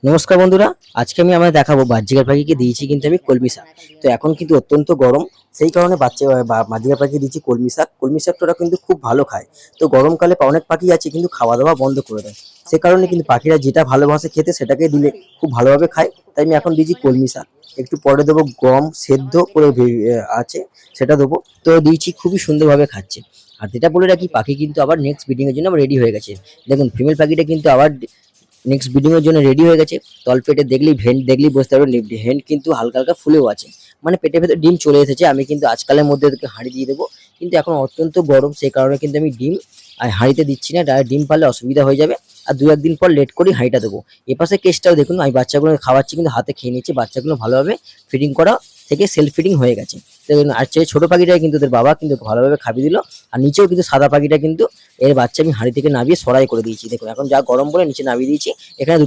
নমস্কার বন্ধুরা, আজকে আমি আমাদের দেখাবো বাজরিকার পাখিকে দিয়েছি কিন্তু আমি কলমি শাক। তো এখন কিন্তু অত্যন্ত গরম, সেই কারণে বাজরিকার পাখিকে দিয়েছি কলমি শাক। কলমি শাকটা ওরা কিন্তু খুব ভালো খায়। তো গরমকালে অনেক পাখি আছে কিন্তু খাওয়া দাওয়া বন্ধ করে দেয়, সে কারণে কিন্তু পাখিরা যেটা ভালোবাসে খেতে সেটাকে দিলে খুব ভালোভাবে খায়। তাই আমি এখন দিয়েছি কলমি শাক। একটু পরে দেবো গম সেদ্ধ করে আছে, সেটা দেবো। তো দিয়েছি, খুবই সুন্দরভাবে খাচ্ছে। আর যেটা বলে রাখি, পাখি কিন্তু আবার নেক্সট ব্রিডিং এর জন্য রেডি হয়ে গেছে। দেখুন, ফিমেল পাখিটা কিন্তু আবার নেক্সট ব্রিডিং এর জন্য রেডি হয়ে গেছে। তলপেটে দেখলেই ভেন্ট দেখলেই বুঝতে পারবেন, ভেন্ট কিন্তু হালকা হালকা ফুলেও আছে, মানে পেটের ভেতর ডিম চলে এসেছে। আমি কিন্তু আজকালের মধ্যে ওদেরকে হাঁড়ি দিয়ে দেবো, কিন্তু এখন অত্যন্ত গরম, সেই কারণে কিন্তু আমি ডিম আর হাঁড়িতে দিচ্ছি না। ডাইরেক্ট ডিম পারলে অসুবিধা হয়ে যাবে, আর দু একদিন পর লেট করে হাঁড়িটা দেবো। এপাশে কেসটাও দেখুন, আমি বাচ্চাগুলো খাওয়াচ্ছি কিন্তু হাতে খেয়ে নিচ্ছে। বাচ্চাগুলো ভালোভাবে ফিডিং করা থেকে সেলফ ফিডিং হয়ে গেছে। দেখুন, আর ছোট পাখিটাই কিন্তু ওদের বাবা কিন্তু ভালোভাবে খাবি দিল। আর নিচেও কিন্তু সাদা পাখিটা কিন্তু এর বাচ্চা আমি হাঁড়ি থেকে নামিয়ে সরাই করে দিয়েছি। দেখুন, এখন যা গরম বলে নিচে নামিয়ে দিয়েছি। এখানে